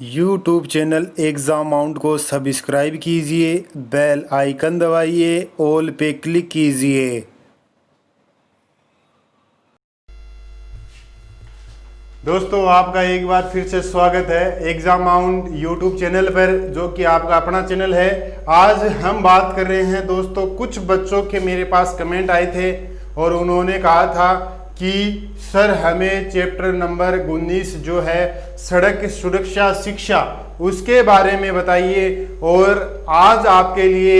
YouTube channel exam mount को subscribe कीजिए, bell icon दबाइए, ऑल पे क्लिक कीजिए। दोस्तों आपका एक बार फिर से स्वागत है एग्जाम माउंट यूट्यूब चैनल पर, जो कि आपका अपना चैनल है। आज हम बात कर रहे हैं दोस्तों, कुछ बच्चों के मेरे पास कमेंट आए थे और उन्होंने कहा था कि सर हमें चैप्टर नंबर 19 जो है सड़क सुरक्षा शिक्षा, उसके बारे में बताइए। और आज आपके लिए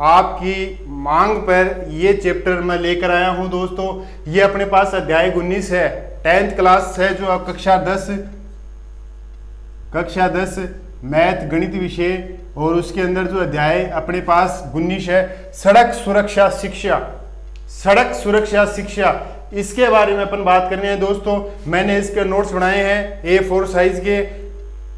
आपकी मांग पर ये चैप्टर मैं लेकर आया हूं दोस्तों। ये अपने पास अध्याय 19 है, 10th क्लास है, जो अब कक्षा 10 मैथ गणित विषय, और उसके अंदर जो अध्याय अपने पास 19 है, सड़क सुरक्षा शिक्षा। सड़क सुरक्षा शिक्षा, इसके बारे में अपन बात करनी है दोस्तों। मैंने इसके नोट्स बनाए हैं A4 साइज के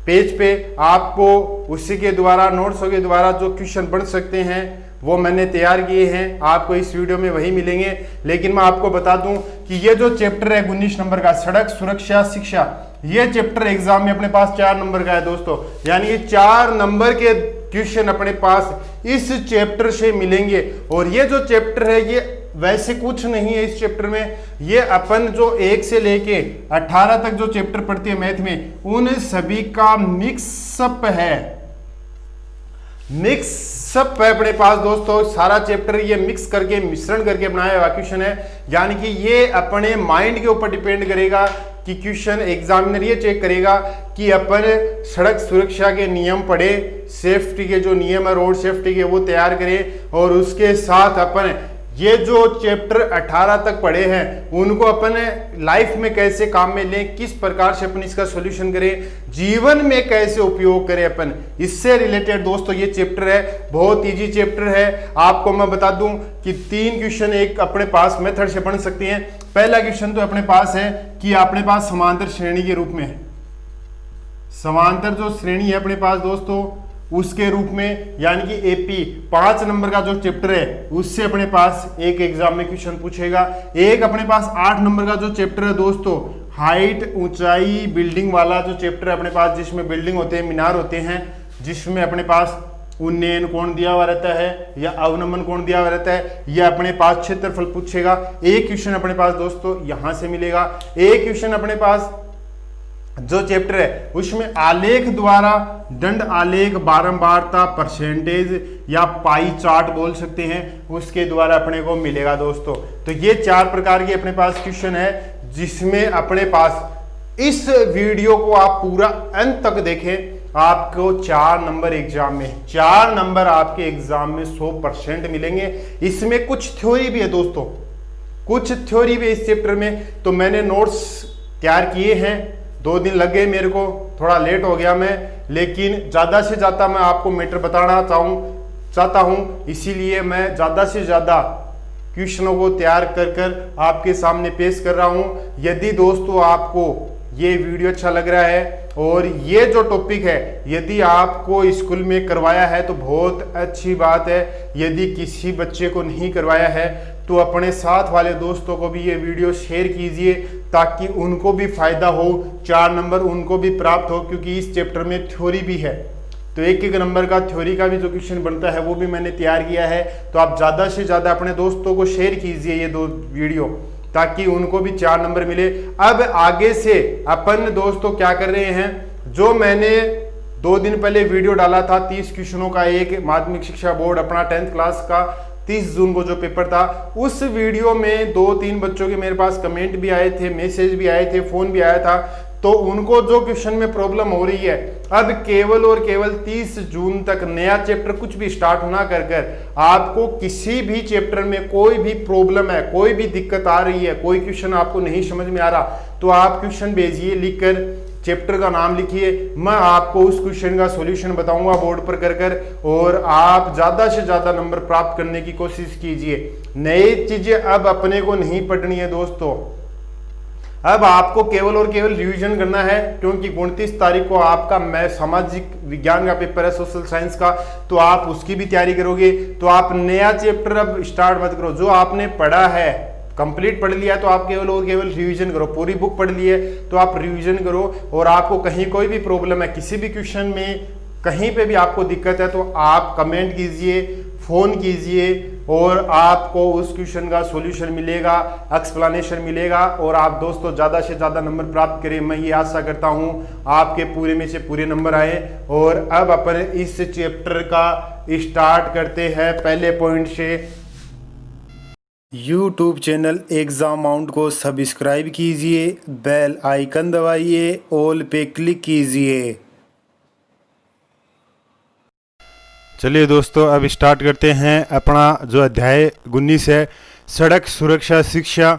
पेज पे। आपको उसी के द्वारा, नोट्सों के द्वारा जो क्वेश्चन पढ़ सकते हैं वो मैंने तैयार किए हैं। आपको इस वीडियो में वही मिलेंगे। लेकिन मैं आपको बता दूं कि ये जो चैप्टर है 19 नंबर का, सड़क सुरक्षा शिक्षा, ये चैप्टर एग्जाम में अपने पास 4 नंबर का है दोस्तों। यानी ये 4 नंबर के क्वेश्चन अपने पास इस चैप्टर से मिलेंगे। और ये जो चैप्टर है ये वैसे कुछ नहीं है इस चैप्टर में। ये अपन जो 1 से लेके 18 तक जो चैप्टर पढ़ते हैं मैथ में, उन सभी का मिक्सअप है। मिक्सअप है अपने पास दोस्तों। सारा चैप्टर ये मिक्स करके, मिश्रण करके बनाया हुआ क्वेश्चन है। यानी कि ये अपने माइंड के ऊपर डिपेंड करेगा कि क्वेश्चन एग्जामिनर ये चेक करेगा कि अपन सड़क सुरक्षा के नियम पढ़े, सेफ्टी के जो नियम है रोड सेफ्टी के वो तैयार करें, और उसके साथ अपन ये जो चैप्टर 18 तक पढ़े हैं उनको अपन लाइफ में कैसे काम में लें, किस प्रकार से अपन इसका सॉल्यूशन करें, जीवन में कैसे उपयोग करें अपन, इससे रिलेटेड दोस्तों ये चैप्टर है। बहुत इजी चैप्टर है। आपको मैं बता दूं कि 3 क्वेश्चन एक अपने पास मेथड से बन सकते हैं। पहला क्वेश्चन तो अपने पास है कि अपने पास समांतर श्रेणी के रूप में, समांतर जो श्रेणी है अपने पास दोस्तों उसके रूप में, यानी कि AP 5 नंबर का जो चैप्टर है उससे अपने पास एक एग्जाम में क्वेश्चन पूछेगा। एक अपने पास 8 नंबर का जो चैप्टर है दोस्तों, हाइट ऊंचाई बिल्डिंग वाला जो चैप्टर है अपने पास, जिसमें बिल्डिंग होते हैं, मीनार होते हैं, जिसमें अपने पास उन्नयन कोण दिया हुआ रहता है या अवनमन कोण दिया हुआ रहता है, यह अपने पास क्षेत्रफल पूछेगा। एक क्वेश्चन अपने पास दोस्तों यहां से मिलेगा। एक क्वेश्चन अपने पास जो चैप्टर है उसमें आलेख द्वारा दंड आलेख बारंबारता परसेंटेज या पाई चार्ट बोल सकते हैं, उसके द्वारा अपने को मिलेगा दोस्तों। तो ये 4 प्रकार के अपने पास क्वेश्चन है, जिसमें अपने पास इस वीडियो को आप पूरा अंत तक देखें। आपको 4 नंबर एग्जाम में, 4 नंबर आपके एग्जाम में 100% मिलेंगे। इसमें कुछ थ्योरी भी है दोस्तों, कुछ थ्योरी भी इस चैप्टर में। तो मैंने नोट्स तैयार किए हैं, 2 दिन लग गए मेरे को, थोड़ा लेट हो गया मैं, लेकिन ज़्यादा से ज़्यादा मैं आपको मैटर बताना चाहता हूँ। इसीलिए मैं ज़्यादा से ज़्यादा क्वेश्चनों को तैयार कर आपके सामने पेश कर रहा हूँ। यदि दोस्तों आपको ये वीडियो अच्छा लग रहा है और ये जो टॉपिक है यदि आपको स्कूल में करवाया है तो बहुत अच्छी बात है। यदि किसी बच्चे को नहीं करवाया है तो अपने साथ वाले दोस्तों को भी ये वीडियो शेयर कीजिए, ताकि उनको भी फायदा हो, 4 नंबर उनको भी प्राप्त हो। क्योंकि इस चैप्टर में थ्योरी भी है, तो एक नंबर का थ्योरी का भी जो क्वेश्चन बनता है वो भी मैंने तैयार किया है। तो आप ज़्यादा से ज़्यादा अपने दोस्तों को शेयर कीजिए ये 2 वीडियो, ताकि उनको भी 4 नंबर मिले। अब आगे से अपन दोस्तों क्या कर रहे हैं, जो मैंने 2 दिन पहले वीडियो डाला था 30 क्वेश्चनों का, एक माध्यमिक शिक्षा बोर्ड अपना 10th क्लास का 30 जून को जो पेपर था, उस वीडियो में 2-3 बच्चों के मेरे पास कमेंट भी आए थे, मैसेज भी आए थे, फोन भी आया था। तो उनको जो क्वेश्चन में प्रॉब्लम हो रही है, अब केवल और केवल 30 जून तक नया चैप्टर कुछ भी स्टार्ट ना कर आपको किसी भी चैप्टर में कोई भी प्रॉब्लम है, कोई भी दिक्कत आ रही है, कोई क्वेश्चन आपको नहीं समझ में आ रहा, तो आप क्वेश्चन भेजिए, लिखकर चैप्टर का नाम लिखिए। मैं आपको उस क्वेश्चन का सॉल्यूशन बताऊंगा बोर्ड पर कर और आप ज़्यादा से ज़्यादा नंबर प्राप्त करने की कोशिश कीजिए। नई चीज़ें अब अपने को नहीं पढ़नी है दोस्तों, अब आपको केवल और केवल रिवीजन करना है। क्योंकि 29 तारीख को आपका सामाजिक विज्ञान का पेपर है, सोशल साइंस का, तो आप उसकी भी तैयारी करोगे। तो आप नया चैप्टर अब स्टार्ट मत करो, जो आपने पढ़ा है कंप्लीट पढ़ लिया तो आप केवल और केवल रिवीजन करो। पूरी बुक पढ़ ली है तो आप रिवीजन करो, और आपको कहीं कोई भी प्रॉब्लम है, किसी भी क्वेश्चन में कहीं पे भी आपको दिक्कत है, तो आप कमेंट कीजिए, फोन कीजिए, और आपको उस क्वेश्चन का सॉल्यूशन मिलेगा, एक्सप्लेनेशन मिलेगा, और आप दोस्तों ज़्यादा से ज़्यादा नंबर प्राप्त करें। मैं ये आशा करता हूँ आपके पूरे में से पूरे नंबर आए। और अब अपन इस चैप्टर का स्टार्ट करते हैं पहले पॉइंट से। यूट्यूब चैनल एग्ज़ाम माउंट को सब्सक्राइब कीजिए, बेल आइकन दबाइए, ऑल पे क्लिक कीजिए। चलिए दोस्तों, अब स्टार्ट करते हैं अपना जो अध्याय 19 है, सड़क सुरक्षा शिक्षा,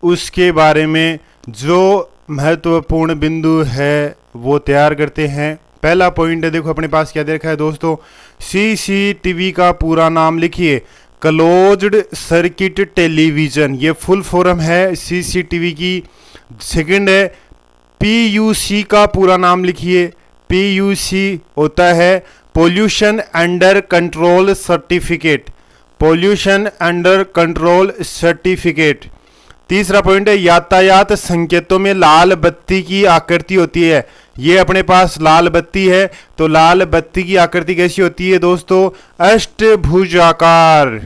उसके बारे में जो महत्वपूर्ण बिंदु है वो तैयार करते हैं। पहला पॉइंट है, देखो अपने पास क्या दे रखा है दोस्तों, सीसीटीवी का पूरा नाम लिखिए। क्लोज्ड सर्किट टेलीविज़न, ये फुल फॉर्म है सीसीटीवी की। सेकंड है, पीयूसी का पूरा नाम लिखिए। पीयूसी होता है pollution under control certificate. Pollution under control certificate. तीसरा पॉइंट है, यातायात संकेतों में लाल बत्ती की आकृति होती है। ये अपने पास लाल बत्ती है, तो लाल बत्ती की आकृति कैसी होती है दोस्तों, अष्टभुजाकार।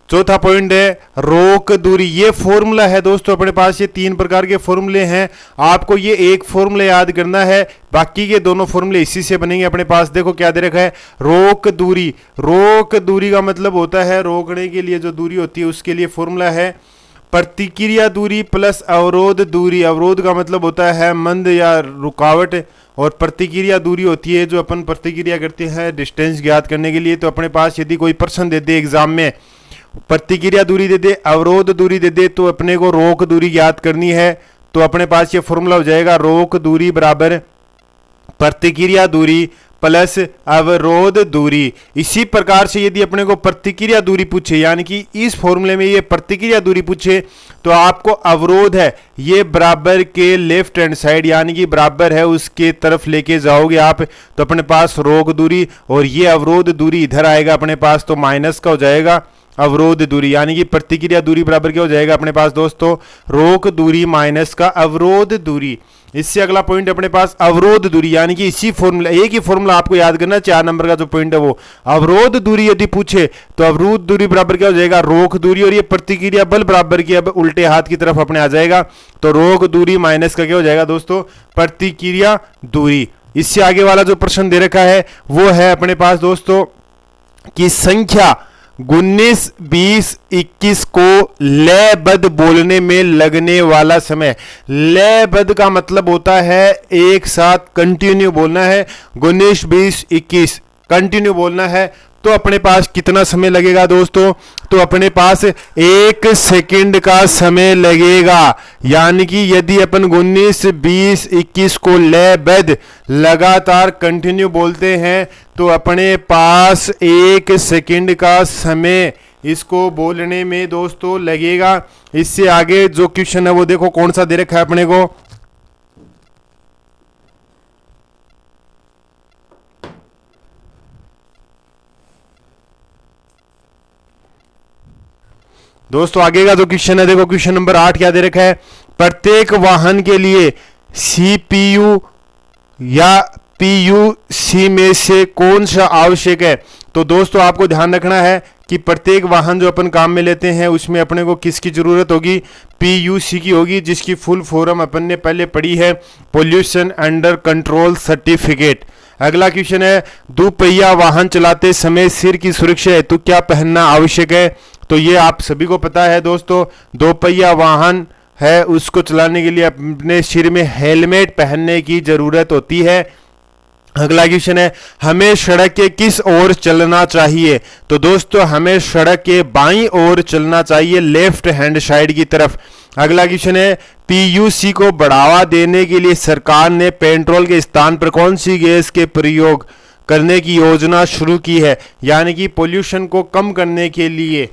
चौथा पॉइंट है, रोक दूरी। ये फॉर्मूला है दोस्तों अपने पास, ये 3 प्रकार के फॉर्मूले हैं, आपको ये एक फॉर्मूला याद करना है, बाकी के दोनों फॉर्मूले इसी से बनेंगे। अपने पास देखो क्या दे रखा है, रोक दूरी। रोक दूरी का मतलब होता है रोकने के लिए जो दूरी होती है उसके लिए फॉर्मूला है प्रतिक्रिया दूरी प्लस अवरोध दूरी। अवरोध का मतलब होता है मंद या रुकावट, और प्रतिक्रिया दूरी होती है जो अपन प्रतिक्रिया करते हैं डिस्टेंस ज्ञात करने के लिए। तो अपने पास यदि कोई प्रश्न दे दे एग्जाम में, प्रतिक्रिया दूरी दे दे, अवरोध दूरी दे दे, तो अपने को रोक दूरी ज्ञात करनी है। तो अपने पास ये फॉर्मूला हो जाएगा, रोक दूरी बराबर प्रतिक्रिया दूरी प्लस अवरोध दूरी। इसी प्रकार से यदि अपने को प्रतिक्रिया दूरी पूछे, यानी कि इस फॉर्मूले में ये प्रतिक्रिया दूरी पूछे, तो आपको अवरोध है ये बराबर के लेफ्ट हैंड साइड, यानी कि बराबर है उसके तरफ लेके जाओगे आप, तो अपने पास रोक दूरी, और ये अवरोध दूरी इधर आएगा अपने पास, तो माइनस का हो जाएगा अवरोध दूरी, यानी कि प्रतिक्रिया दूरी बराबर क्या हो जाएगा अपने पास दोस्तों, रोक दूरी माइनस का अवरोध दूरी। इससे अगला पॉइंट अपने पास अवरोध दूरी, यानी कि इसी फॉर्मूला, एक ही फॉर्मूला आपको याद करना, 4 नंबर का जो पॉइंट है वो अवरोध दूरी यदि पूछे तो अवरोध दूरी बराबर क्या हो जाएगा, रोक दूरी, और ये प्रतिक्रिया बल बराबर की अब उल्टे हाथ की तरफ अपने आ जाएगा, तो रोक दूरी माइनस का क्या हो जाएगा दोस्तों, प्रतिक्रिया दूरी। इससे आगे वाला जो प्रश्न दे रखा है वो है अपने पास दोस्तों कि संख्या 19, 20, 21 को लयबद्ध बोलने में लगने वाला समय। लयबद्ध का मतलब होता है एक साथ कंटिन्यू बोलना है। 19, 20, 21 कंटिन्यू बोलना है, तो अपने पास कितना समय लगेगा दोस्तों, तो अपने पास 1 सेकंड का समय लगेगा। यानी कि यदि अपन 19, 20, 21 को लयबद्ध लगातार कंटिन्यू बोलते हैं तो अपने पास 1 सेकंड का समय इसको बोलने में दोस्तों लगेगा। इससे आगे जो क्वेश्चन है वो देखो कौन सा दे रखा है अपने को, दोस्तों आगे का जो क्वेश्चन है देखो, क्वेश्चन नंबर 8 क्या दे रखा है, प्रत्येक वाहन के लिए सीपीयू या पीयूसी में से कौन सा आवश्यक है। तो दोस्तों आपको ध्यान रखना है कि प्रत्येक वाहन जो अपन काम में लेते हैं उसमें अपने को किसकी जरूरत होगी, पीयूसी की होगी, जिसकी फुल फॉर्म अपन ने पहले पढ़ी है, पोल्यूशन अंडर कंट्रोल सर्टिफिकेट। अगला क्वेश्चन है, दोपहिया वाहन चलाते समय सिर की सुरक्षा हेतु क्या पहनना आवश्यक है। तो ये आप सभी को पता है दोस्तों, दोपहिया वाहन है उसको चलाने के लिए अपने सिर में हेलमेट पहनने की जरूरत होती है। अगला क्वेश्चन है, हमें सड़क के किस ओर चलना चाहिए। तो दोस्तों हमें सड़क के बाईं ओर चलना चाहिए, लेफ्ट हैंड साइड की तरफ। अगला क्वेश्चन है, पीयूसी को बढ़ावा देने के लिए सरकार ने पेट्रोल के स्थान पर कौन सी गैस के प्रयोग करने की योजना शुरू की है। यानी कि पोल्यूशन को कम करने के लिए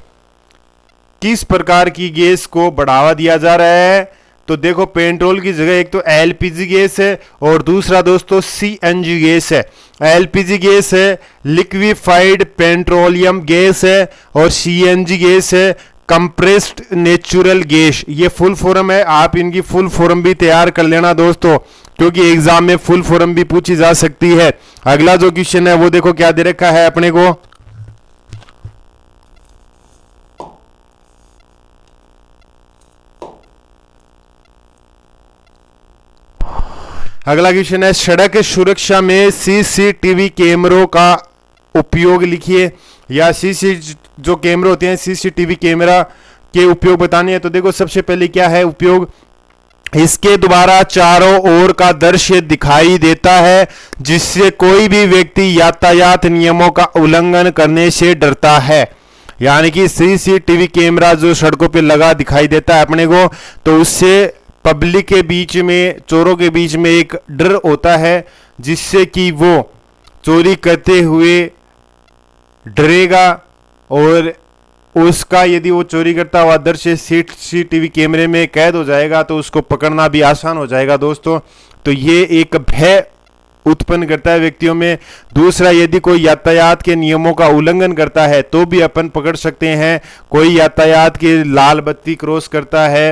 किस प्रकार की गैस को बढ़ावा दिया जा रहा है। तो देखो पेट्रोल की जगह एक तो एलपीजी गैस है और दूसरा दोस्तों सीएनजी गैस है। एलपीजी गैस है लिक्विफाइड पेट्रोलियम गैस है और सीएनजी गैस है कंप्रेस्ड नेचुरल गैस, ये फुल फॉर्म है। आप इनकी फुल फॉर्म भी तैयार कर लेना दोस्तों, क्योंकि एग्जाम में फुल फॉर्म भी पूछी जा सकती है। अगला जो क्वेश्चन है वो देखो क्या दे रखा है अपने को, अगला क्वेश्चन है सड़क सुरक्षा में सीसीटीवी कैमरों का उपयोग लिखिए, या जो कैमरे होते हैं सीसीटीवी कैमरा के उपयोग बताने हैं। तो देखो सबसे पहले क्या है उपयोग, इसके द्वारा चारों ओर का दृश्य दिखाई देता है जिससे कोई भी व्यक्ति यातायात नियमों का उल्लंघन करने से डरता है। यानी कि सीसीटीवी कैमरा जो सड़कों पे लगा दिखाई देता है अपने को, तो उससे पब्लिक के बीच में, चोरों के बीच में एक डर होता है जिससे कि वो चोरी करते हुए डरेगा, और उसका यदि वो चोरी करता हुआ दृश्य सीसीटीवी कैमरे में कैद हो जाएगा तो उसको पकड़ना भी आसान हो जाएगा दोस्तों। तो ये एक भय उत्पन्न करता है व्यक्तियों में। दूसरा, यदि कोई यातायात के नियमों का उल्लंघन करता है तो भी अपन पकड़ सकते हैं। कोई यातायात की लाल बत्ती क्रॉस करता है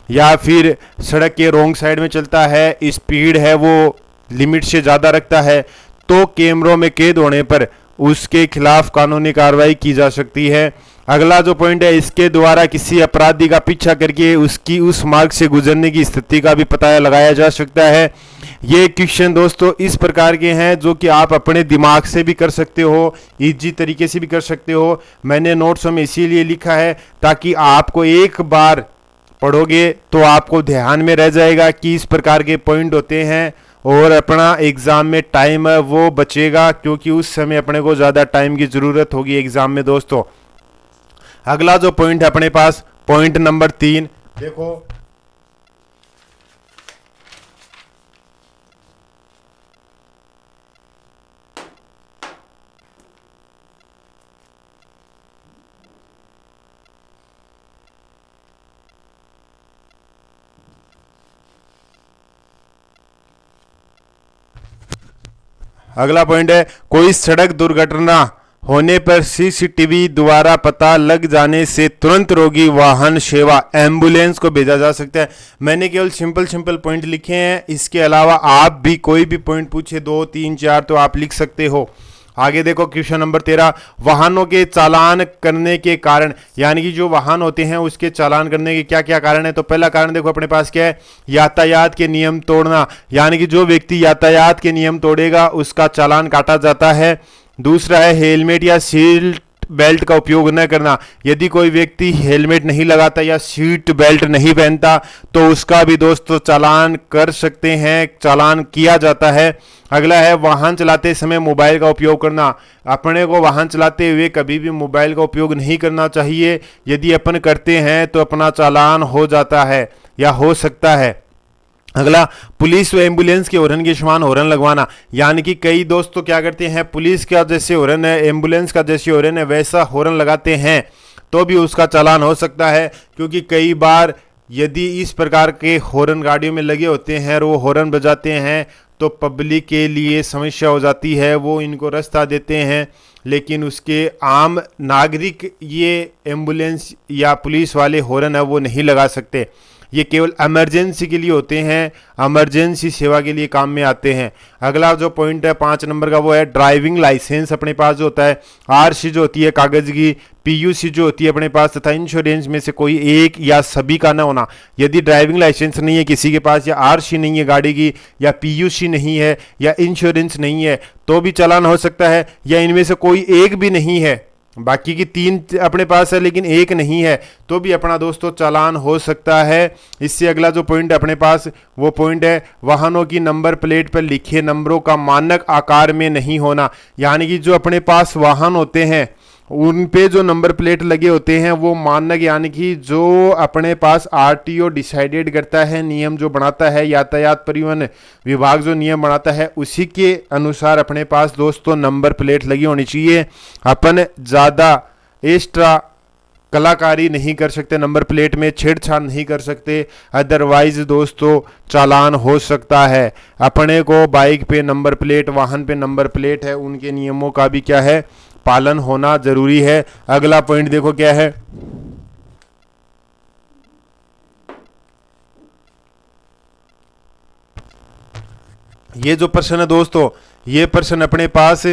या फिर सड़क के रोंग साइड में चलता है, स्पीड है वो लिमिट से ज़्यादा रखता है, तो कैमरों में कैद होने पर उसके खिलाफ कानूनी कार्रवाई की जा सकती है। अगला जो पॉइंट है, इसके द्वारा किसी अपराधी का पीछा करके उसकी उस मार्ग से गुजरने की स्थिति का भी पता लगाया जा सकता है। ये क्वेश्चन दोस्तों इस प्रकार के हैं जो कि आप अपने दिमाग से भी कर सकते हो, इजी तरीके से भी कर सकते हो। मैंने नोट्स में इसीलिए लिखा है ताकि आपको एक बार पढ़ोगे तो आपको ध्यान में रह जाएगा कि इस प्रकार के पॉइंट होते हैं, और अपना एग्जाम में टाइम है वो बचेगा, क्योंकि उस समय अपने को ज़्यादा टाइम की ज़रूरत होगी एग्जाम में दोस्तों। अगला जो पॉइंट है अपने पास, पॉइंट नंबर 3 देखो, अगला पॉइंट है कोई सड़क दुर्घटना होने पर सीसीटीवी द्वारा पता लग जाने से तुरंत रोगी वाहन सेवा एम्बुलेंस को भेजा जा सकता है। मैंने केवल सिंपल पॉइंट लिखे हैं, इसके अलावा आप भी कोई भी पॉइंट पूछे 2, 3, 4 तो आप लिख सकते हो। आगे देखो क्वेश्चन नंबर 13, वाहनों के चालान करने के कारण, यानी कि जो वाहन होते हैं उसके चालान करने के क्या क्या कारण है। तो पहला कारण देखो अपने पास क्या है, यातायात के नियम तोड़ना, यानी कि जो व्यक्ति यातायात के नियम तोड़ेगा उसका चालान काटा जाता है। दूसरा है हेलमेट या सीट बेल्ट का उपयोग न करना, यदि कोई व्यक्ति हेलमेट नहीं लगाता या सीट बेल्ट नहीं पहनता तो उसका भी दोस्तों चालान कर सकते हैं, चालान किया जाता है। अगला है वाहन चलाते समय मोबाइल का उपयोग करना, अपने को वाहन चलाते हुए कभी भी मोबाइल का उपयोग नहीं करना चाहिए, यदि अपन करते हैं तो अपना चालान हो जाता है या हो सकता है। अगला पुलिस व एम्बुलेंस के हॉर्न के समान हॉर्न लगवाना, यानी कि कई दोस्तों क्या करते हैं, पुलिस का जैसे हॉर्न है, एम्बुलेंस का जैसे हॉर्न है वैसा हॉर्न लगाते हैं तो भी उसका चालान हो सकता है, क्योंकि कई बार यदि इस प्रकार के हॉर्न गाड़ियों में लगे होते हैं और वो हॉर्न बजाते हैं तो पब्लिक के लिए समस्या हो जाती है, वो इनको रास्ता देते हैं, लेकिन उसके आम नागरिक ये एम्बुलेंस या पुलिस वाले हॉर्न है वो नहीं लगा सकते। ये केवल इमरजेंसी के लिए होते हैं, इमरजेंसी सेवा के लिए काम में आते हैं। अगला जो पॉइंट है 5 नंबर का वो है ड्राइविंग लाइसेंस अपने पास जो होता है, आरसी जो होती है कागज की, पीयूसी जो होती है अपने पास, तथा इंश्योरेंस में से कोई एक या सभी का ना होना। यदि ड्राइविंग लाइसेंस नहीं है किसी के पास, या आरसी नहीं है गाड़ी की, या पीयूसी नहीं है, या इंश्योरेंस नहीं है तो भी चालान हो सकता है, या इनमें से कोई एक भी नहीं है, बाकी की 3 अपने पास है लेकिन एक नहीं है तो भी अपना दोस्तों चालान हो सकता है। इससे अगला जो पॉइंट है अपने पास वो पॉइंट है वाहनों की नंबर प्लेट पर लिखे नंबरों का मानक आकार में नहीं होना, यानी कि जो अपने पास वाहन होते हैं उन पे जो नंबर प्लेट लगे होते हैं वो मानक, यानी कि जो अपने पास आरटीओ डिसाइडेड करता है, नियम जो बनाता है, यातायात परिवहन विभाग जो नियम बनाता है उसी के अनुसार अपने पास दोस्तों नंबर प्लेट लगी होनी चाहिए। अपन ज़्यादा एक्स्ट्रा कलाकारी नहीं कर सकते, नंबर प्लेट में छेड़छाड़ नहीं कर सकते, अदरवाइज दोस्तों चालान हो सकता है। अपने को बाइक पे नंबर प्लेट, वाहन पे नंबर प्लेट है, उनके नियमों का भी क्या है पालन होना जरूरी है। अगला पॉइंट देखो क्या है, ये जो प्रश्न है दोस्तों, ये प्रश्न अपने पास,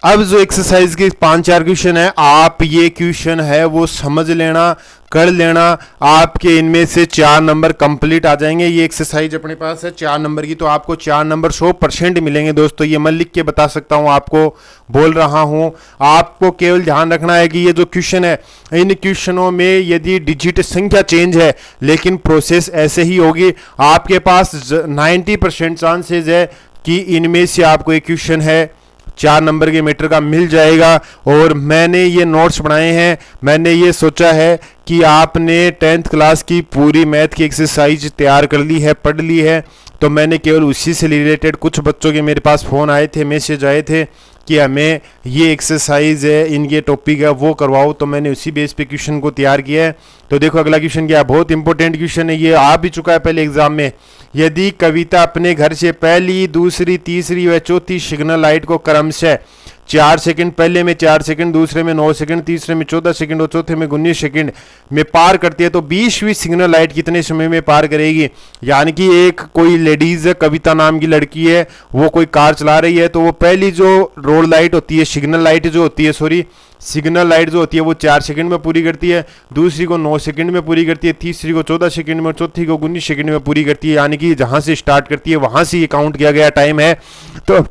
अब जो एक्सरसाइज के 5-4 क्वेश्चन है, आप ये क्वेश्चन है वो समझ लेना, कर लेना, आपके इनमें से 4 नंबर कंप्लीट आ जाएंगे। ये एक्सरसाइज अपने पास है 4 नंबर की, तो आपको 4 नंबर 100% मिलेंगे दोस्तों। ये मैं लिख के बता सकता हूँ, आपको बोल रहा हूँ। आपको केवल ध्यान रखना है कि ये जो क्वेश्चन है, इन क्वेश्चनों में यदि डिजिट संख्या चेंज है लेकिन प्रोसेस ऐसे ही होगी, आपके पास 90% चांसेज है कि इनमें से आपको एक क्वेश्चन है 4 नंबर के मीटर का मिल जाएगा। और मैंने ये नोट्स बनाए हैं, मैंने ये सोचा है कि आपने 10th क्लास की पूरी मैथ की एक्सरसाइज तैयार कर ली है, पढ़ ली है, तो मैंने केवल उसी से रिलेटेड, कुछ बच्चों के मेरे पास फ़ोन आए थे, मैसेज आए थे कि हमें ये एक्सरसाइज है, इनके टॉपिक है वो करवाओ, तो मैंने उसी बेस पे क्वेश्चन को तैयार किया है। तो देखो अगला क्वेश्चन क्या है, बहुत इंपॉर्टेंट क्वेश्चन है, ये आ भी चुका है पहले एग्जाम में। यदि कविता अपने घर से पहली, दूसरी, तीसरी व चौथी सिग्नल लाइट को क्रमशः 4 सेकंड पहले में, 4 सेकंड दूसरे में, 9 सेकंड तीसरे में, 14 सेकंड और चौथे में 19 सेकंड में पार करती है, तो 20वीं सिग्नल लाइट कितने समय में पार करेगी। यानी कि एक कोई लेडीज है, कविता नाम की लड़की है, वो कोई कार चला रही है, तो वो पहली जो रोड लाइट होती है, सिग्नल लाइट जो होती है, सिग्नल लाइट जो होती है वो 4 सेकंड में पूरी करती है, दूसरी को 9 सेकंड में पूरी करती है, तीसरी को 14 सेकंड में और चौथी को 19 सेकंड में पूरी करती है। यानी कि जहां से स्टार्ट करती है वहां से ये काउंट किया गया टाइम है। तो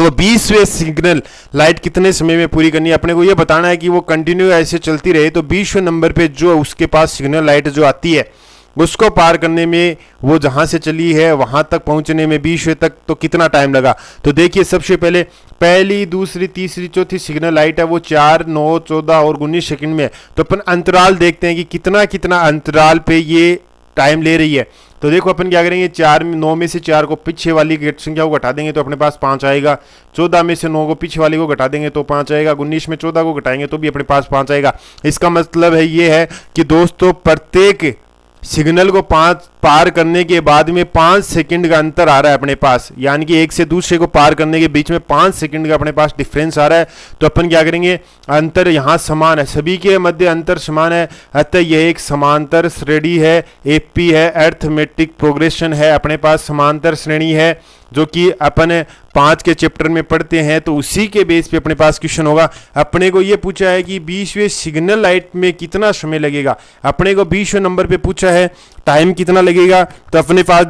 20वें सिग्नल लाइट कितने समय में पूरी करनी है, अपने को ये बताना है कि वो कंटिन्यू ऐसे चलती रहे, तो 20वें नंबर पे जो उसके पास सिग्नल लाइट जो आती है उसको पार करने में, वो जहां से चली है वहां तक पहुंचने में 20वें तक तो कितना टाइम लगा। तो देखिए सबसे पहले पहली, दूसरी, तीसरी, चौथी सिग्नल लाइट है वो 4, 9, 14 और 19 सेकंड में। तो अपन अंतराल देखते हैं कि कितना कितना अंतराल पे ये टाइम ले रही है। तो देखो अपन क्या करेंगे, 9 में से 4 को पीछे वाली संख्या को घटा देंगे तो अपने पास 5 आएगा, 14 में से 9 को पीछे वाली को घटा देंगे तो 5 आएगा, 19 में 14 को घटाएंगे तो भी अपने पास 5 आएगा। इसका मतलब है ये है कि दोस्तों प्रत्येक सिग्नल को 5 पार करने के बाद में 5 सेकंड का अंतर आ रहा है अपने पास, यानी कि एक से दूसरे को पार करने के बीच में 5 सेकंड का अपने पास डिफरेंस आ रहा है। तो अपन क्या करेंगे, अंतर यहाँ समान है, सभी के मध्य अंतर समान है, अतः यह एक समांतर श्रेणी है, एपी है, अर्थमेटिक प्रोग्रेशन है, अपने पास समांतर श्रेणी है जो कि अपन 5 के चैप्टर में पढ़ते हैं। तो उसी के बेस पे अपने पास क्वेश्चन होगा। अपने को ये पूछा है कि 20वें सिग्नल लाइट में कितना समय लगेगा, अपने को 20वें नंबर पे पूछा है टाइम कितना लगेगा। तो अपने पास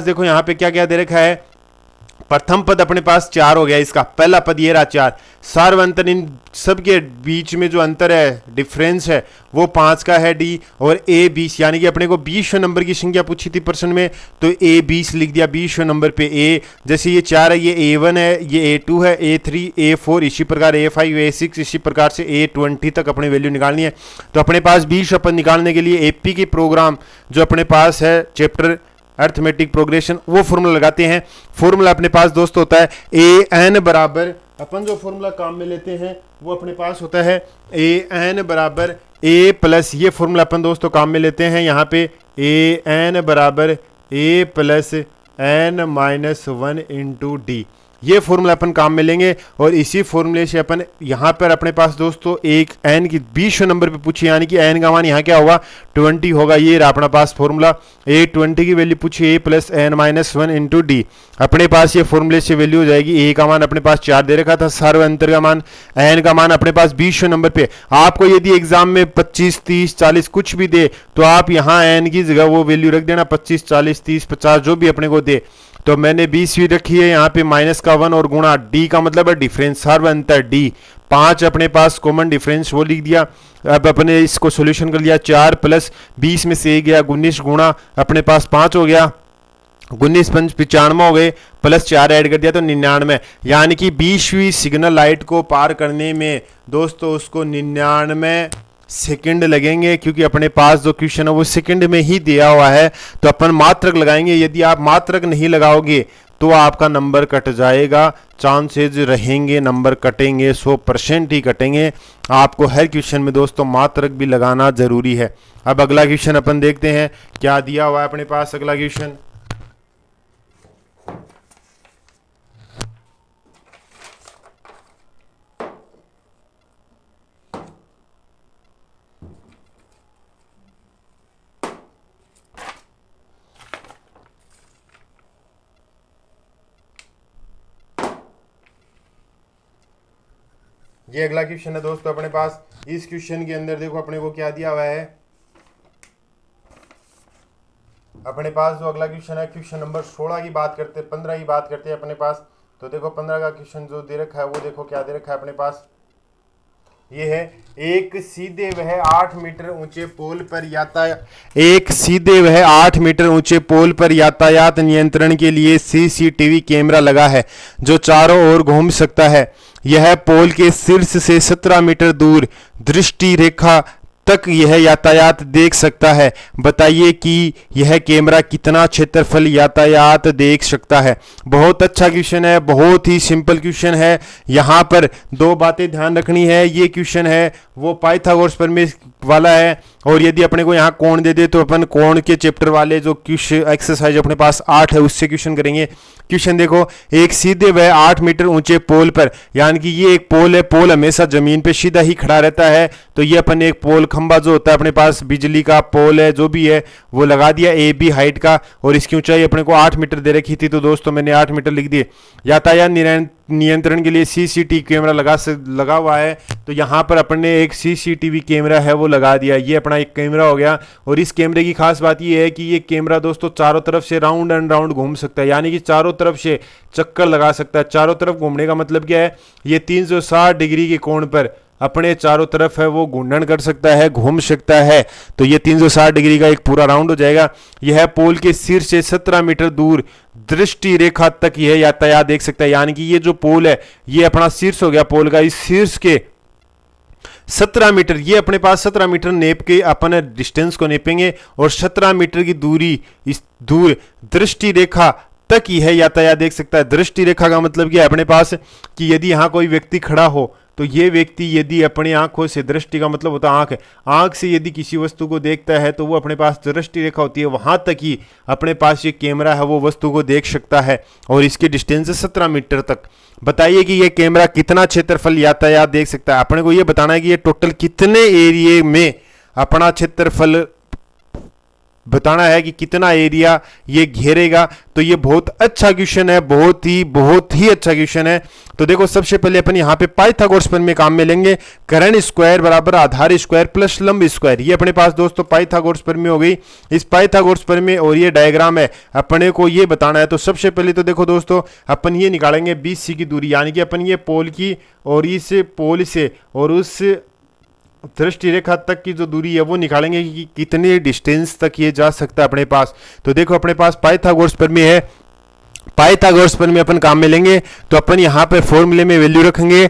देखो यहाँ पे क्या क्या दे रखा है, प्रथम पद अपने पास 4 हो गया, इसका पहला पद ये रहा 4, सर्व अंतर इन सबके बीच में जो अंतर है, डिफरेंस है, वो 5 का है डी, और ए 20, यानी कि अपने को 20वें नंबर की संख्या पूछी थी प्रश्न में, तो ए 20 लिख दिया 20वें नंबर पे ए। जैसे ये 4 है, ये A1 है, ये A2 है, A3, A4, इसी प्रकार A5, A6, इसी प्रकार से A20 तक अपनी वैल्यू निकालनी है। तो अपने पास 20 अपन निकालने के लिए एपी की प्रोग्राम जो अपने पास है चैप्टर अर्थमेटिक प्रोग्रेशन, वो फॉर्मूला लगाते हैं। फॉर्मूला अपने पास दोस्त होता है ए एन बराबर, अपन जो फॉर्मूला काम में लेते हैं वो अपने पास होता है ए एन बराबर ए प्लस, ये फॉर्मूला अपन दोस्तों काम में लेते हैं यहाँ पे, ए एन बराबर a plus n minus 1 into d, ये फॉर्मूला अपन काम में लेंगे। और इसी फॉर्मूले से अपन यहाँ पर अपने पास दोस्तों एक एन की 20वें नंबर पे पूछी, यानी कि एन का मान यहाँ क्या होगा 20 होगा, ये रहा अपना पास फॉर्मूला। ए 20 की वैल्यू पूछी a plus n minus 1 into d, अपने पास ये फॉर्मूले से वैल्यू हो जाएगी। ए का मान अपने पास 4 दे रखा था, सर्व अंतर का मान, एन का मान अपने पास 20वें नंबर पे। आपको यदि एग्जाम में 25, 30, 40 कुछ भी दे तो आप यहाँ एन की जगह वो वैल्यू रख देना, 25, 40, 30, 50 जो भी अपने को दे। तो मैंने 20वीं रखी है यहाँ पे माइनस का 1 और गुणा, डी का मतलब है डिफरेंस, सर्व अंतर डी, 5 अपने पास कॉमन डिफरेंस वो लिख दिया। अब अपने इसको सॉल्यूशन कर लिया, 4 प्लस 20 में से गया 19 गुणा अपने पास 5 हो गया, 19 5 95 हो गए, प्लस 4 ऐड कर दिया तो 99, यानी कि 20वीं सिग्नल लाइट को पार करने में दोस्तों उसको 99 सेकंड लगेंगे, क्योंकि अपने पास जो क्वेश्चन है वो सेकंड में ही दिया हुआ है। तो अपन मात्रक लगाएंगे, यदि आप मात्रक नहीं लगाओगे तो आपका नंबर कट जाएगा, चांसेज रहेंगे नंबर कटेंगे, 100% ही कटेंगे। आपको हर क्वेश्चन में दोस्तों मात्रक भी लगाना जरूरी है। अब अगला क्वेश्चन अपन देखते हैं क्या दिया हुआ है अपने पास। अगला क्वेश्चन ये अगला क्वेश्चन है दोस्तों अपने पास। इस क्वेश्चन के अंदर देखो अपने को क्या दिया हुआ है, अपने पास जो अगला क्वेश्चन है क्वेश्चन नंबर 16 की बात करते हैं, 15 की बात करते हैं अपने पास। तो देखो 15 का क्वेश्चन जो दे रखा है वो देखो क्या दे रखा है अपने पास, ये है एक सीधे वह 8 मीटर ऊंचे पोल पर यातायात नियंत्रण के लिए सीसीटीवी कैमरा लगा है जो चारों ओर घूम सकता है। यह पोल के शीर्ष से 17 मीटर दूर दृष्टि रेखा तक यह यातायात देख सकता है। बताइए कि यह कैमरा कितना क्षेत्रफल यातायात देख सकता है। बहुत अच्छा क्वेश्चन है, बहुत ही सिंपल क्वेश्चन है। यहाँ पर दो बातें ध्यान रखनी है। ये क्वेश्चन है वो पाइथागोरस प्रमेय वाला है, और यदि अपने को यहाँ कोण दे दे तो अपन कोण के चैप्टर वाले जो क्वेश्चन एक्सरसाइज अपने पास 8 है उससे क्वेश्चन करेंगे। क्वेश्चन देखो, एक सीधे वह 8 मीटर ऊंचे पोल पर, यानी कि ये एक पोल है, पोल हमेशा जमीन पे सीधा ही खड़ा रहता है। तो ये अपन एक पोल खंबा जो होता है अपने पास बिजली का पोल है जो भी है वो लगा दिया ए बी हाइट का, और इसकी ऊंचाई अपने को 8 मीटर दे रखी थी। तो दोस्तों मैंने 8 मीटर लिख दिए। यातायात नियंत्रण के लिए सीसीटीवी कैमरा लगा हुआ है, तो यहाँ पर अपन ने एक सीसीटीवी कैमरा है वो लगा दिया। ये अपना एक कैमरा हो गया, और इस कैमरे की खास बात ये है कि ये कैमरा दोस्तों चारों तरफ से राउंड एंड राउंड घूम सकता है, यानी कि चारों तरफ से चक्कर लगा सकता है। चारों तरफ घूमने का मतलब क्या है, ये 360 डिग्री के कोण पर अपने चारों तरफ है वो घूर्णन कर सकता है, घूम सकता है। तो ये 360 डिग्री का एक पूरा राउंड हो जाएगा। यह पोल के शीर्ष से 17 मीटर दूर दृष्टि रेखा तक यह यातायात देख सकता है, यानी कि ये जो पोल है ये अपना शीर्ष हो गया पोल का, इस शीर्ष के 17 मीटर, ये अपने पास 17 मीटर नेप के अपन डिस्टेंस को नेपेंगे, और 17 मीटर की दूरी इस दूर दृष्टि रेखा तक यह यातायात देख सकता है। दृष्टि रेखा का मतलब क्या है अपने पास कि यदि यहाँ कोई व्यक्ति खड़ा हो तो ये व्यक्ति यदि अपनी आंखों से, दृष्टि का मतलब होता है आंख है, आंख से यदि किसी वस्तु को देखता है तो वो अपने पास दृष्टि रेखा होती है, वहां तक ही अपने पास ये कैमरा है वो वस्तु को देख सकता है, और इसकी डिस्टेंस है 17 मीटर तक। बताइए कि ये कैमरा कितना क्षेत्रफल यातायात देख सकता है। अपने को ये बताना है कि ये टोटल कितने एरिया में अपना क्षेत्रफल बताना है कि कितना एरिया ये घेरेगा। तो ये बहुत अच्छा क्वेश्चन है, बहुत ही अच्छा क्वेश्चन है। तो देखो सबसे पहले अपन यहाँ पे पाइथागोरस प्रमेय काम में लेंगे। कर्ण स्क्वायर बराबर आधार स्क्वायर प्लस लंब स्क्वायर, ये अपने पास दोस्तों पाइथागोरस प्रमेय हो गई। इस पाइथागोरस प्रमेय और ये डायग्राम है, अपने को ये बताना है। तो सबसे पहले तो देखो दोस्तों अपन ये निकालेंगे BC की दूरी, यानी कि अपन ये पोल की और इस पोल से और उस दृष्टि रेखा तक की जो दूरी है वो निकालेंगे कि कितने डिस्टेंस तक ये जा सकता है अपने पास। तो देखो अपने पास पाइथागोरस प्रमेय है, पाइथागोरस प्रमेय अपन काम में लेंगे। तो अपन यहां पे फॉर्मूले में वैल्यू रखेंगे,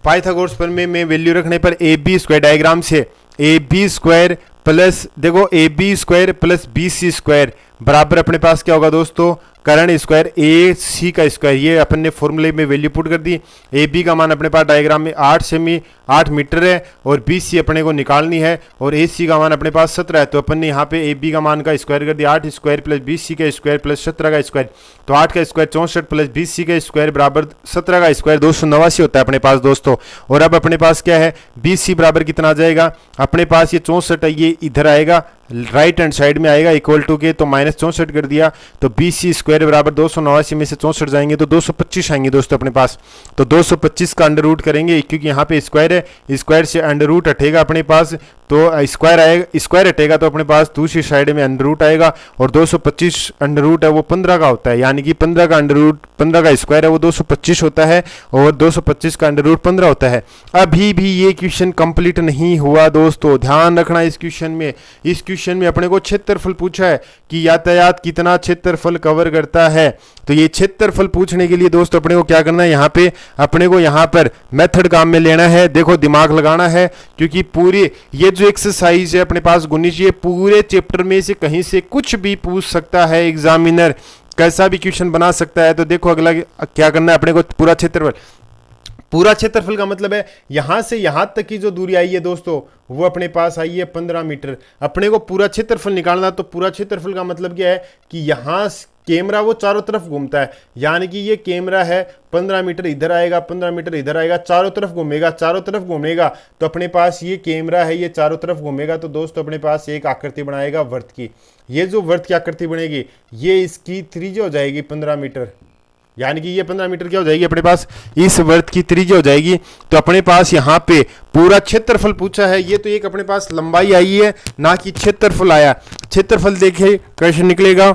पाइथागोरस प्रमेय में वैल्यू रखने पर AB स्क्वायर डायग्राम से AB स्क्वायर प्लस देखो AB square plus BC square बराबर अपने पास क्या होगा दोस्तों, कर्ण स्क्वायर AC का स्क्वायर। ये अपन ने फॉर्मूले में वैल्यू पुट कर दी। AB का मान अपने पास डायग्राम में 8 मीटर है, और BC अपने को निकालनी है, और AC का मान अपने पास 17 है। तो अपन ने यहाँ पे AB का मान का स्क्वायर कर दिया, 8 स्क्वायर प्लस BC का स्क्वायर प्लस 17 का स्क्वायर। तो 8 का स्क्वायर 64 प्लस BC का स्क्वायर बराबर 17 का स्क्वायर 289 होता है अपने पास दोस्तों। और अब अपने पास क्या है, BC बराबर कितना आ जाएगा अपने पास, ये 64 है, ये इधर आएगा राइट हैंड साइड में आएगा इक्वल टू के, तो माइनस 64 कर दिया। तो BC स्क्वायर बराबर 289 में से 64 जाएंगे तो 225 आएंगे दोस्तों अपने पास। तो 225 का अंडर रूट करेंगे, क्योंकि यहाँ पे स्क्वायर है, स्क्वायर से अंडर रूट हटेगा अपने पास, तो स्क्वायर आएगा, स्क्वायर हटेगा तो अपने पास दूसरी साइड में अंडर रूट आएगा, और 225 अंडर रूट है वो 15 का होता है, यानी कि 15 का अंडर रूट 15 का स्क्वायर है वो 225 होता है, और 225 का अंडर रूट 15 होता है। अभी भी ये क्वेश्चन कंप्लीट नहीं हुआ दोस्तों, ध्यान रखना इस क्वेश्चन में। इस क्वेश्चन में अपने को क्षेत्रफल पूछा है कि यातायात कितना क्षेत्रफल कवर करता है। तो ये क्षेत्रफल पूछने के लिए दोस्तों अपने को क्या करना है, यहाँ पे अपने को यहाँ पर मेथड काम में लेना है। देखो दिमाग लगाना है, क्योंकि पूरी ये जो एक्सरसाइज है अपने पास गुणिज, ये पूरे चैप्टर में से कहीं से कुछ भी पूछ सकता है एग्जामिनर, कैसा भी क्वेश्चन बना सकता है। तो देखो अगला क्या करना है अपने को, पूरा क्षेत्रफल का मतलब है यहां से यहां तक की जो दूरी आई है दोस्तों वो अपने पास आई है 15 मीटर। अपने को पूरा क्षेत्रफल निकालना, तो पूरा क्षेत्रफल का मतलब क्या है कि यहां कैमरा वो चारों तरफ घूमता है, यानी कि ये कैमरा है 15 मीटर इधर आएगा, 15 मीटर इधर आएगा, चारों तरफ घूमेगा, चारों तरफ घूमेगा, तो अपने पास ये कैमरा है, ये चारों तरफ घूमेगा, तो दोस्तों अपने पास एक आकृति बनाएगा वर्त की। ये जो वर्त की आकृति बनेगी ये इसकी त्रिज्या हो जाएगी 15 मीटर, यानी कि ये 15 मीटर क्या हो जाएगी अपने पास, इस वर्त की त्रिज्या हो जाएगी। तो अपने पास यहाँ पे पूरा क्षेत्रफल पूछा है, ये तो एक अपने पास लंबाई आई है ना कि क्षेत्रफल आया। क्षेत्रफल देखे कैसे निकलेगा।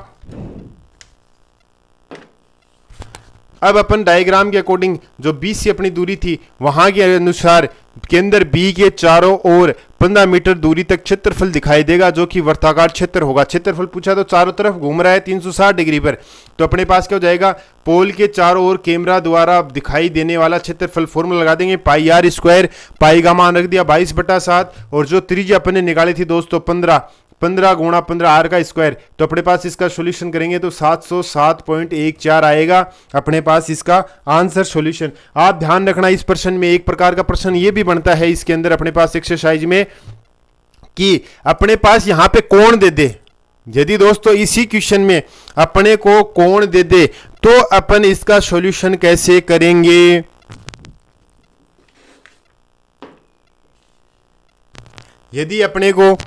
अब अपन डायग्राम के अकॉर्डिंग जो 20 से अपनी दूरी थी वहां के अनुसार केंद्र बी के चारों ओर 15 मीटर दूरी तक क्षेत्रफल दिखाई देगा, जो कि वर्ताकार क्षेत्र होगा। क्षेत्रफल पूछा तो चारों तरफ घूम रहा है 360 डिग्री पर, तो अपने पास क्या हो जाएगा, पोल के चारों ओर कैमरा द्वारा दिखाई देने वाला क्षेत्रफल फॉर्मूला लगा देंगे, पाई आर स्क्वायर, पाई का मान रख दिया 22/7, और जो त्रिज्या अपन ने निकाली थी दोस्तों 15 गुणा 15 आर का स्क्वायर, तो अपने पास इसका सॉल्यूशन करेंगे तो 707.14 आएगा अपने पास इसका आंसर सॉल्यूशन। आप ध्यान रखना इस प्रश्न में एक प्रकार का प्रश्न ये भी बनता है इसके अंदर अपने पास एक्सरसाइज में कि अपने पास यहां पे कोण दे दे। यदि दोस्तों इसी क्वेश्चन में अपने को कोण दे दे तो अपन इसका सॉल्यूशन कैसे करेंगे। यदि अपने को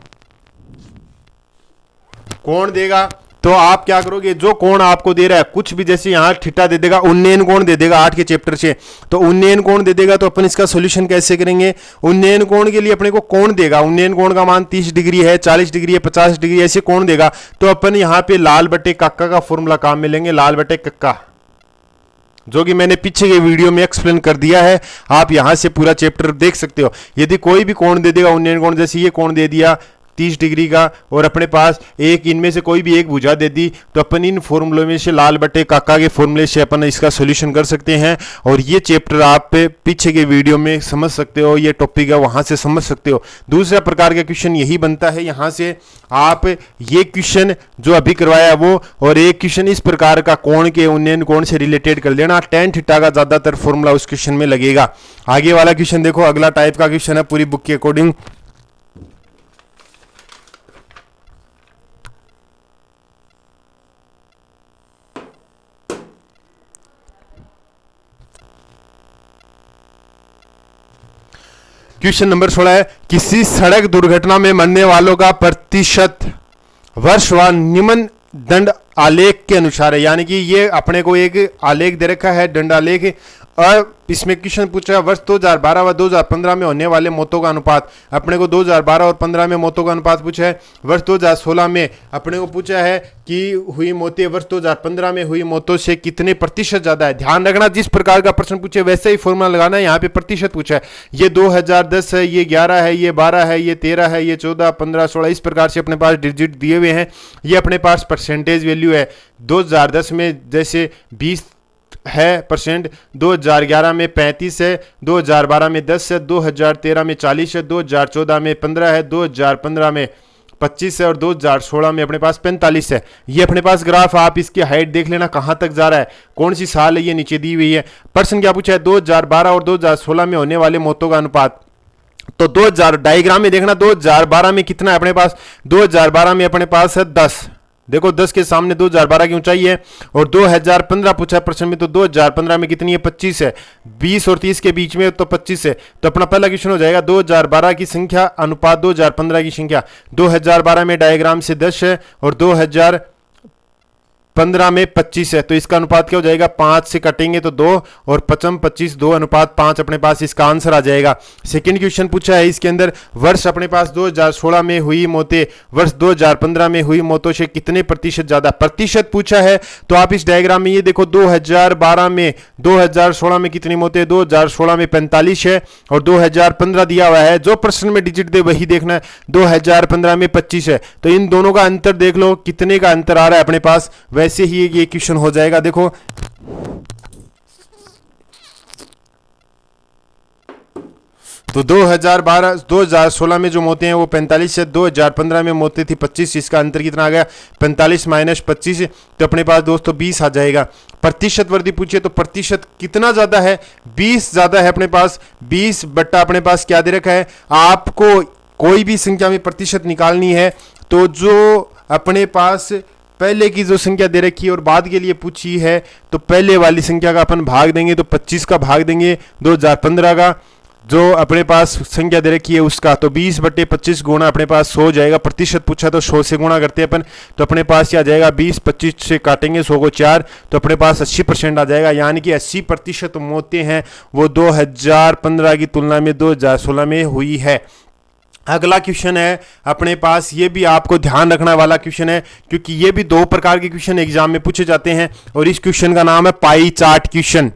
कोण देगा तो आप क्या करोगे, जो कोण आपको दे रहा है कुछ भी, जैसे यहां थीटा दे देगा, उन्नयन कोण दे देगा 8 के चैप्टर से, तो उन्नयन कोण दे देगा तो अपन इसका सॉल्यूशन कैसे करेंगे। उन्नयन कोण के लिए अपने को कोण देगा, उन्नयन कोण का मान 30 डिग्री है, 40 डिग्री है, 50 डिग्री ऐसे कोण देगा, तो अपन यहां पे लाल बटे कक्का का फॉर्मूला काम में लेंगे, लाल बटे कक्का, जो कि मैंने पीछे के वीडियो में एक्सप्लेन कर दिया है। आप यहां से पूरा चैप्टर देख सकते हो। यदि कोई भी कोण दे देगा उन्नयन कोण, जैसे ये कोण दे दिया 30 डिग्री का, और अपने पास एक इनमें से कोई भी एक भुजा दे दी, तो अपन इन फॉर्मूलों में से लाल बटे काका के फॉर्मूले से अपन इसका सॉल्यूशन कर सकते हैं। और ये चैप्टर आप पीछे के वीडियो में समझ सकते हो, ये टॉपिक है वहां से समझ सकते हो। दूसरा प्रकार का क्वेश्चन यही बनता है, यहां से आप ये क्वेश्चन जो अभी करवाया वो, और एक क्वेश्चन इस प्रकार का कोण के उन्नयन कोण से रिलेटेड कर लेना, tan थीटा का ज्यादातर फॉर्मूला उस क्वेश्चन में लगेगा। आगे वाला क्वेश्चन देखो, अगला टाइप का क्वेश्चन है पूरी बुक के अकॉर्डिंग। क्वेश्चन नंबर 16 है, किसी सड़क दुर्घटना में मरने वालों का प्रतिशत वर्ष व निम्न दंड आलेख के अनुसार है। यानी कि ये अपने को एक आलेख दे रखा है, दंड आलेख, और इसमें क्वेश्चन पूछा है वर्ष 2012 व 2015 में होने वाले मौतों का अनुपात। अपने को 2012 और 15 में मौतों का अनुपात पूछा है। वर्ष 2016 में अपने को पूछा है कि हुई मौतें वर्ष 2015 में हुई मौतों से कितने प्रतिशत ज्यादा है। ध्यान रखना जिस प्रकार का प्रश्न पूछे वैसे ही फॉर्मूला लगाना है। यहाँ पे प्रतिशत पूछा है, ये 2010 है, ये 11 है, ये 12 है, ये 13 है, ये 14, 15, 16, इस प्रकार से अपने पास डिजिट दिए हुए हैं। ये अपने पास परसेंटेज वैल्यू है। 2010 में जैसे 20 है परसेंट, 2011 में 35 है, 2012 में 10 है, 2013 में 40 है, 2014 में 15 है, 2015 में 25 है, और 2016 में अपने पास 45 है। ये अपने पास ग्राफ, आप इसकी हाइट देख लेना कहां तक जा रहा है, कौन सी साल है, ये नीचे दी हुई है। प्रश्न क्या पूछा है, 2012 और 2016 में होने वाले मौतों का अनुपात। तो 2000 डायग्राम में देखना, 2012 में कितना है अपने पास, 2012 में अपने पास है 10, देखो 10 के सामने 2012 की ऊंचाई है। और 2015 पूछा प्रश्न में, तो 2015 में कितनी है, 25 है, 20 और 30 के बीच में तो 25 है। तो अपना पहला क्वेश्चन हो जाएगा 2012 की संख्या अनुपात 2015 की संख्या। 2012 में डायग्राम से 10 है और 2015 में 25 है, तो इसका अनुपात क्या हो जाएगा, 5 से कटेंगे तो 2 और 5 25, 2 अनुपात 5 अपने पास इसका आंसर आ जाएगा। सेकंड क्वेश्चन पूछा है इसके अंदर, वर्ष अपने पास 2016 में हुई मौतें वर्ष 2015 में हुई मौतों से कितने प्रतिशत ज्यादा, प्रतिशत पूछा है। तो आप इस डायग्राम में ये देखो, 2012 में 2016 में कितनी मौतें, 2016 में 45 है और 2015 दिया हुआ है, जो प्रश्न में डिजिट दे वही देखना है। 2015 में 25 है, तो इन दोनों का अंतर देख लो कितने का अंतर आ रहा है अपने पास, वैसे ही ये क्वेश्चन हो जाएगा। देखो तो 2016 में जो मोते हैं वो 45 है, 2015 में मोते थी 25, इसका अंतर कितना आ गया 45 माइनस 25, तो अपने पास दोस्तों 20 आ जाएगा। प्रतिशत वर्दी पूछिए तो प्रतिशत कितना ज़्यादा है, 20 ज़्यादा है अपने पास, 20 बट्टा अपने पास क्या दे रखा है, आपको कोई भी संख्या में प्रतिशत निकालनी है तो जो अपने पास पहले की जो संख्या दे रखी है और बाद के लिए पूछी है तो पहले वाली संख्या का अपन भाग देंगे, तो 25 का भाग देंगे 2015 का जो अपने पास संख्या दे रखी है उसका, तो 20 बट्टे 25 गुणा अपने पास 100 जाएगा। प्रतिशत पूछा तो 100 से गुणा करते हैं अपन, तो अपने पास क्या जाएगा 20 25 से काटेंगे 100 को 4, तो अपने पास 80% आ जाएगा, यानी कि 80% मोते हैं वो 2015 की तुलना में 2016 में हुई है। अगला क्वेश्चन है अपने पास, ये भी आपको ध्यान रखने वाला क्वेश्चन है क्योंकि ये भी 2 प्रकार के क्वेश्चन एग्जाम में पूछे जाते हैं और इस क्वेश्चन का नाम है pie chart question.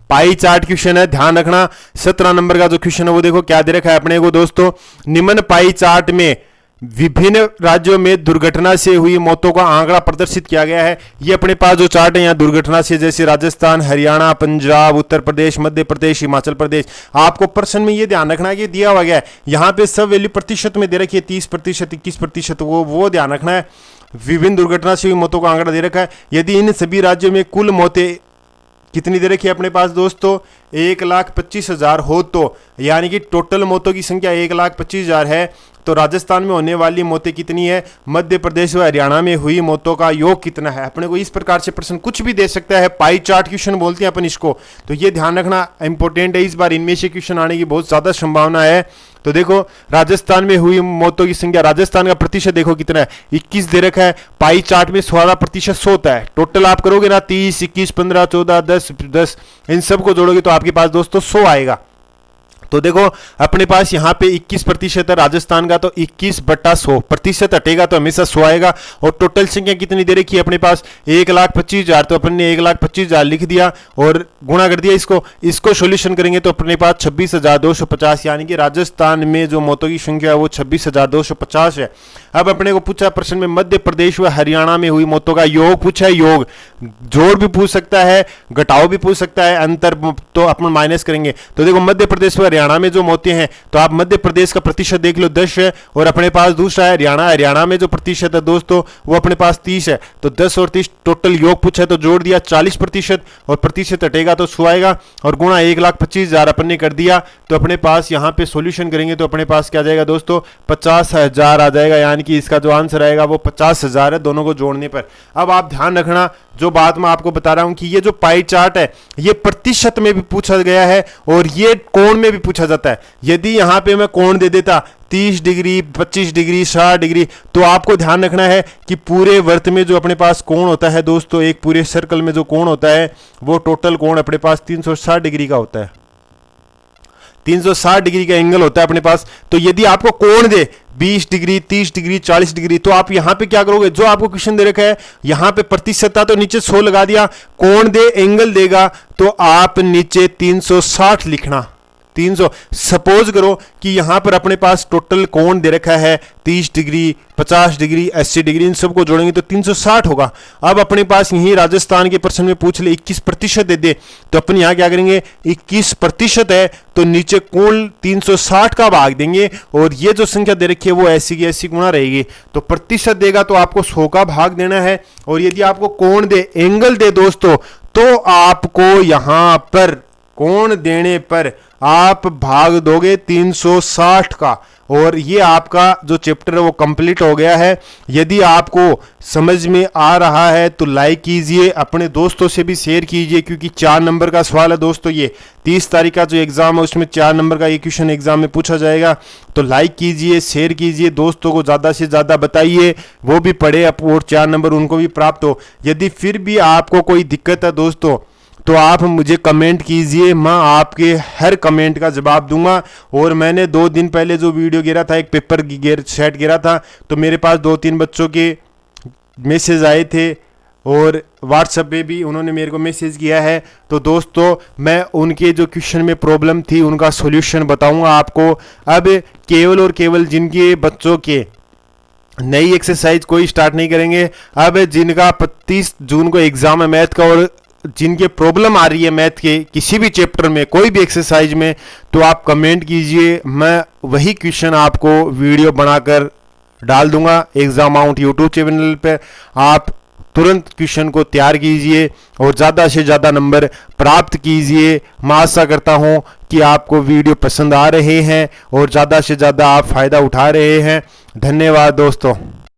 Pie chart question है, ध्यान रखना। 17 नंबर का जो क्वेश्चन है वो देखो क्या दे रखा है अपने को दोस्तों, निम्न पाई चार्ट में विभिन्न राज्यों में दुर्घटना से हुई मौतों का आंकड़ा प्रदर्शित किया गया है। ये अपने पास जो चार्ट है यहाँ दुर्घटना से, जैसे राजस्थान, हरियाणा, पंजाब, उत्तर प्रदेश, मध्य प्रदेश, हिमाचल प्रदेश। आपको प्रश्न में ये ध्यान रखना है कि दिया हुआ गया है, यहाँ पे सब वैल्यू प्रतिशत में दे रखी है, 30%, 21%, वो ध्यान रखना है। विभिन्न दुर्घटना से हुई मौतों का आंकड़ा दे रखा है। यदि इन सभी राज्यों में कुल मौतें कितनी दे रखी है अपने पास दोस्तों 1,25,000 हो, तो यानी कि टोटल मौतों की संख्या 1,25,000 है, तो राजस्थान में होने वाली मौतें कितनी है, मध्य प्रदेश व हरियाणा में हुई मौतों का योग कितना है। अपने को इस प्रकार से प्रश्न कुछ भी दे सकता है, पाई चार्ट क्वेश्चन बोलते हैं अपन इसको, तो ये ध्यान रखना इंपॉर्टेंट है। इस बार इनमें से क्वेश्चन आने की बहुत ज़्यादा संभावना है। तो देखो राजस्थान में हुई मौतों की संख्या, राजस्थान का प्रतिशत देखो कितना है, 21 दे रखा है। पाई चार्ट में 16% 100 होता है। टोटल आप करोगे ना 30, 21, 15, 14, 10, इन सबको जोड़ोगे तो आपके पास दोस्तों 100 आएगा। तो देखो अपने पास यहाँ पे 21% है राजस्थान का, तो 21/100, प्रतिशत हटेगा तो हमेशा 100 आएगा। और टोटल संख्या कितनी दे रखी है अपने पास 1,25,000, तो अपन ने 1,25,000 लिख दिया और गुणा कर दिया इसको सॉल्यूशन करेंगे तो अपने पास 26,250, यानी कि राजस्थान में जो मौतों की संख्या है वो 26,250 है। अब अपने को पूछा प्रश्न में मध्य प्रदेश व हरियाणा में हुई मौतों का योग पूछा है। योग जोड़ भी पूछ सकता है, घटाव भी पूछ सकता है, अंतर तो अपन माइनस करेंगे। तो देखो मध्य प्रदेश व हरियाणा में जो मौतें हैं, तो आप मध्य प्रदेश का प्रतिशत देख लो 10 है, और अपने पास दूसरा है हरियाणा में जो प्रतिशत है दोस्तों वो अपने पास 30 है। तो 10 और 30 टोटल योग पूछा है तो जोड़ दिया 40%, और प्रतिशत हटेगा तो 100 आएगा, और गुणा 1,25,000 अपन ने कर दिया। तो अपने पास यहाँ पे सॉल्यूशन करेंगे तो अपने पास क्या जाएगा दोस्तों 50,000 आ जाएगा, यानी कि इसका जो आंसर आएगा वो 50,000 है दोनों को जोड़ने पर। अब आप ध्यान रखना जो बात मैं आपको बता रहा हूं कि ये जो पाई चार्ट है ये प्रतिशत में भी पूछा गया है और ये कोण में भी पूछा जाता है। यदि यहां पे मैं कोण दे देता 30 डिग्री, 25 डिग्री, 60 डिग्री, तो आपको ध्यान रखना है कि पूरे वर्त में जो अपने पास कोण होता है दोस्तों, एक पूरे सर्कल में जो कोण होता है वो टोटल कोण अपने पास 360 डिग्री का होता है, 360 डिग्री का एंगल होता है अपने पास। तो यदि आपको कोण दे 20 डिग्री, 30 डिग्री, 40 डिग्री, तो आप यहां पे क्या करोगे, जो आपको क्वेश्चन दे रखा है यहां पे प्रतिशत था तो नीचे 100 लगा दिया, कोण दे एंगल देगा तो आप नीचे 360 लिखना। 300 सपोज करो कि यहां पर अपने पास टोटल कोण दे रखा है 30 डिग्री, 50 डिग्री, 80 डिग्री, इन सबको जोड़ेंगे तो 360 होगा। अब अपने पास यही राजस्थान के प्रश्न में पूछ ले 21% दे दे, तो अपन यहां क्या करेंगे 21% है तो नीचे कुल 360 का भाग देंगे, और ये जो संख्या दे रखी है वो ऐसी की ऐसी गुणा रहेगी। तो प्रतिशत देगा तो आपको 100 का भाग देना है, और यदि आपको कोण दे एंगल दे दोस्तों तो आपको यहां पर कोण देने पर आप भाग दोगे 360 का, और ये आपका जो चैप्टर है वो कंप्लीट हो गया है। यदि आपको समझ में आ रहा है तो लाइक कीजिए, अपने दोस्तों से भी शेयर कीजिए, क्योंकि 4 नंबर का सवाल है दोस्तों। ये 30 तारीख का जो एग्जाम है उसमें 4 नंबर का ये क्वेश्चन एग्जाम में पूछा जाएगा। तो लाइक कीजिए, शेयर कीजिए, दोस्तों को ज़्यादा से ज़्यादा बताइए, वो भी पढ़े और 4 नंबर उनको भी प्राप्त हो। यदि फिर भी आपको कोई दिक्कत है दोस्तों तो आप मुझे कमेंट कीजिए, मैं आपके हर कमेंट का जवाब दूंगा। और मैंने 2 दिन पहले जो वीडियो गिरा था, एक पेपर सेट गिरा था, तो मेरे पास 2-3 बच्चों के मैसेज आए थे और व्हाट्सएप पे भी उन्होंने मेरे को मैसेज किया है। तो दोस्तों मैं उनके जो क्वेश्चन में प्रॉब्लम थी उनका सॉल्यूशन बताऊंगा आपको। अब केवल और केवल जिनके बच्चों के नई एक्सरसाइज कोई स्टार्ट नहीं करेंगे, अब जिनका 25 जून को एग्जाम है मैथ का और जिनके प्रॉब्लम आ रही है मैथ के किसी भी चैप्टर में, कोई भी एक्सरसाइज में, तो आप कमेंट कीजिए, मैं वही क्वेश्चन आपको वीडियो बनाकर डाल दूंगा एग्जाम माउंट यूट्यूब चैनल पे। आप तुरंत क्वेश्चन को तैयार कीजिए और ज़्यादा से ज़्यादा नंबर प्राप्त कीजिए। मैं आशा करता हूं कि आपको वीडियो पसंद आ रहे हैं और ज़्यादा से ज़्यादा आप फ़ायदा उठा रहे हैं। धन्यवाद दोस्तों।